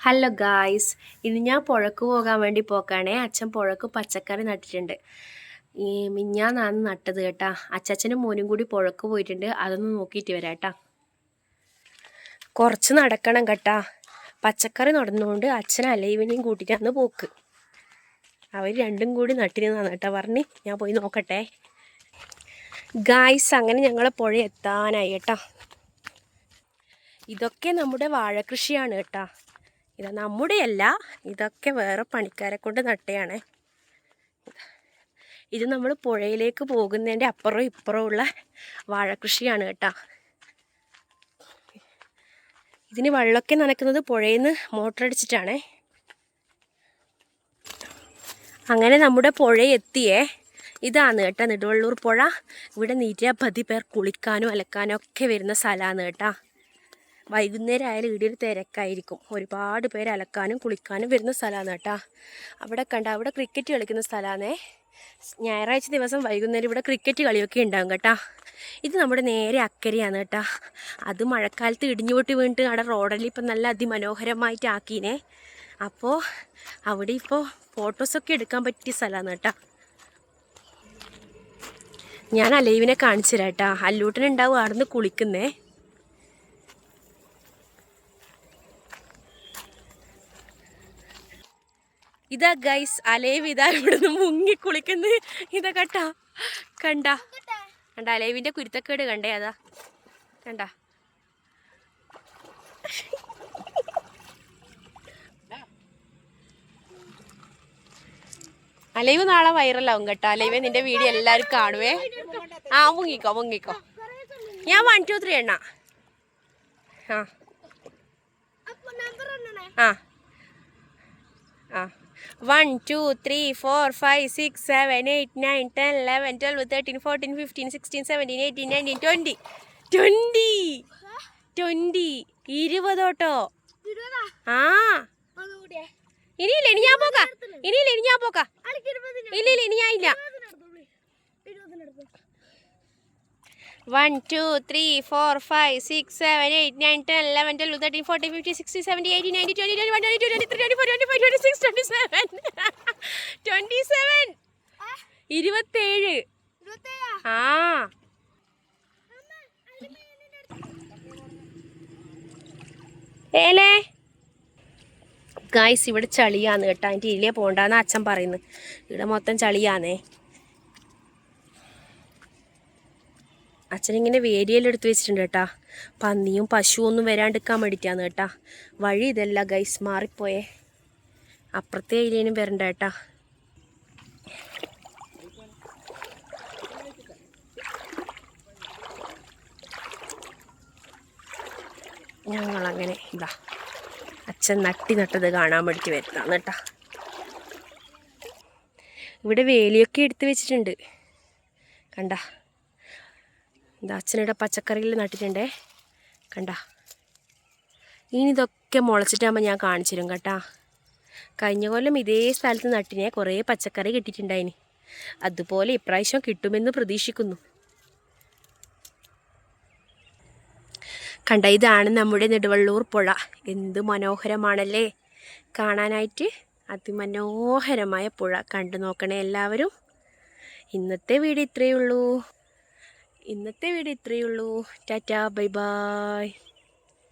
Hello guys, ഇന്ന് ഞാൻ പുഴക്ക് പോകാൻ വേണ്ടി പോക്കാണേ. അച്ഛൻ പുഴക്ക് പച്ചക്കറി നട്ടിട്ടുണ്ട്. മിഞ്ഞാന്നാണ് നട്ടത് കേട്ടാ. അച്ഛനും മോനും കൂടി പുഴക്ക് പോയിട്ടുണ്ട്. അതൊന്ന് നോക്കിയിട്ട് വരാം കേട്ടാ. കുറച്ച് നടക്കണം കേട്ടാ. പച്ചക്കറി നടന്നുകൊണ്ട് അച്ഛൻ അലൈവിനെയും കൂട്ടിയിട്ടാണ് പോക്ക്. അവർ രണ്ടും കൂടി നട്ടിരുന്നാണ് കേട്ടാ പറഞ്ഞ്. ഞാൻ പോയി നോക്കട്ടെ ഗായ്സ്. അങ്ങനെ ഞങ്ങൾ പുഴ എത്താനായി കേട്ടാ. ഇതൊക്കെ നമ്മുടെ വാഴക്കൃഷിയാണ് കേട്ടാ. ഇത് നമ്മുടെയല്ല, ഇതൊക്കെ വേറെ പണിക്കാരെ കൊണ്ട് നട്ടയാണ്. ഇത് നമ്മൾ പുഴയിലേക്ക് പോകുന്നതിൻ്റെ അപ്പുറവും ഇപ്പുറമുള്ള വാഴക്കൃഷിയാണ് കേട്ടോ. ഇതിന് വെള്ളമൊക്കെ നനക്കുന്നത് പുഴയിൽ നിന്ന് മോട്ടർ അടിച്ചിട്ടാണേ. അങ്ങനെ നമ്മുടെ പുഴ എത്തിയേ. ഇതാണ് കേട്ടോ നെടുവള്ളൂർ പുഴ. ഇവിടെ നിരവധി പേർ കുളിക്കാനും അലക്കാനും ഒക്കെ വരുന്ന സ്ഥലമാണ് കേട്ടോ. വൈകുന്നേരം ആയാലും ഇവിടെ ഒരു തിരക്കായിരിക്കും. ഒരുപാട് പേര് അലക്കാനും കുളിക്കാനും വരുന്ന സ്ഥലമാണ് കേട്ടോ. അവിടെ കണ്ട, അവിടെ ക്രിക്കറ്റ് കളിക്കുന്ന സ്ഥലമാണേ. ഞായറാഴ്ച ദിവസം വൈകുന്നേരം ഇവിടെ ക്രിക്കറ്റ് കളിയൊക്കെ ഉണ്ടാകും കേട്ടോ. ഇത് നമ്മുടെ നേരെ അക്കരയാണ് കേട്ടോ. അത് മഴക്കാലത്ത് ഇടിഞ്ഞുപൊട്ടി വീണിട്ട് അവിടെ റോഡിൽ ഇപ്പം നല്ല അതിമനോഹരമായിട്ട് ആക്കീനെ. അപ്പോൾ അവിടെ ഇപ്പോൾ ഫോട്ടോസൊക്കെ എടുക്കാൻ പറ്റിയ സ്ഥലമാണ് കേട്ടോ. ഞാൻ അലൈവിനെ കാണിച്ചു തരാം കേട്ടോ. അല്ലൂട്ടനുണ്ടാവും അവിടുന്ന് കുളിക്കുന്നേ. ഇതാ ഗൈസ്, അലൈവ് ഇതാ ഇവിടുന്ന് മുങ്ങി കുളിക്കുന്നത്. ഇതാ കണ്ട കണ്ട അലൈവിൻ്റെ കുരുത്തക്കേട് കണ്ടേ. അതാ കണ്ട. അലൈവ് നാളെ വൈറലാവും കേട്ടോ. അലൈവ് നിന്റെ വീഡിയോ എല്ലാവരും കാണുവേ. മുങ്ങിക്കോ. ഞാൻ 1 2 3 എണ്ണ. ആ 1 2 3 4 5 6 7 8 9 10 11 12 13 14 15 16 17 18 19 20 20 20 കേട്ടോ. ആ ഇനിയില്ല, ഇനി ഞാൻ പോക്കാം. ഇനി ഞാനില്ല. 1 2 3 4 5 6 7 8 9 10 11 12 13 14 15 16 17 18 19 20 21 22 23 24 25 26 27 27 27. ആ ഏലേ ഗായ്സ്, ഇവിടെ ചളിയാന്ന് കേട്ടോ. അതിൻ്റെ ഇല്ലേ പോണ്ടാന്ന് അച്ഛൻ പറയുന്നു. ഇവിടെ മൊത്തം ചളിയാന്നേ. അച്ഛനിങ്ങനെ വേരിയെല്ലാം എടുത്ത് വെച്ചിട്ടുണ്ട് കേട്ടാ. പന്നിയും പശുവും ഒന്നും വരാണ്ടിരിക്കാൻ വേണ്ടിയിട്ടാണ് കേട്ടാ. വഴി ഇതല്ല ഗൈസ്, മാറിപ്പോയേ. അപ്പുറത്തെ ഏരിയനും വരണ്ട കേട്ടാ. ഞങ്ങളങ്ങനെ ഇതാ അച്ഛൻ നട്ടത് കാണാൻ വേണ്ടിയിട്ട് വരുന്നതാണ് കേട്ടാ. ഇവിടെ വേലിയൊക്കെ എടുത്ത് വെച്ചിട്ടുണ്ട് കണ്ട. എന്താ അച്ഛനിവിടെ പച്ചക്കറികൾ നട്ടിട്ടുണ്ടേ കണ്ട. ഇനി ഇതൊക്കെ മുളച്ചിട്ടാകുമ്പോൾ ഞാൻ കാണിച്ചു തരും കേട്ടാ. കഴിഞ്ഞ കൊല്ലം ഇതേ സ്ഥലത്ത് നട്ടിനെ കുറേ പച്ചക്കറി കിട്ടിയിട്ടുണ്ടായിന്. അതുപോലെ ഇപ്രാവശ്യം കിട്ടുമെന്ന് പ്രതീക്ഷിക്കുന്നു. കണ്ട, ഇതാണ് നമ്മുടെ നെടുവള്ളൂർ പുഴ. എന്ത് മനോഹരമാണല്ലേ കാണാനായിട്ട്. അതിമനോഹരമായ പുഴ കണ്ടു നോക്കണേ എല്ലാവരും. ഇന്നത്തെ വീഡിയോ ഇത്രയേ ഉള്ളൂ. Tata, bye bye.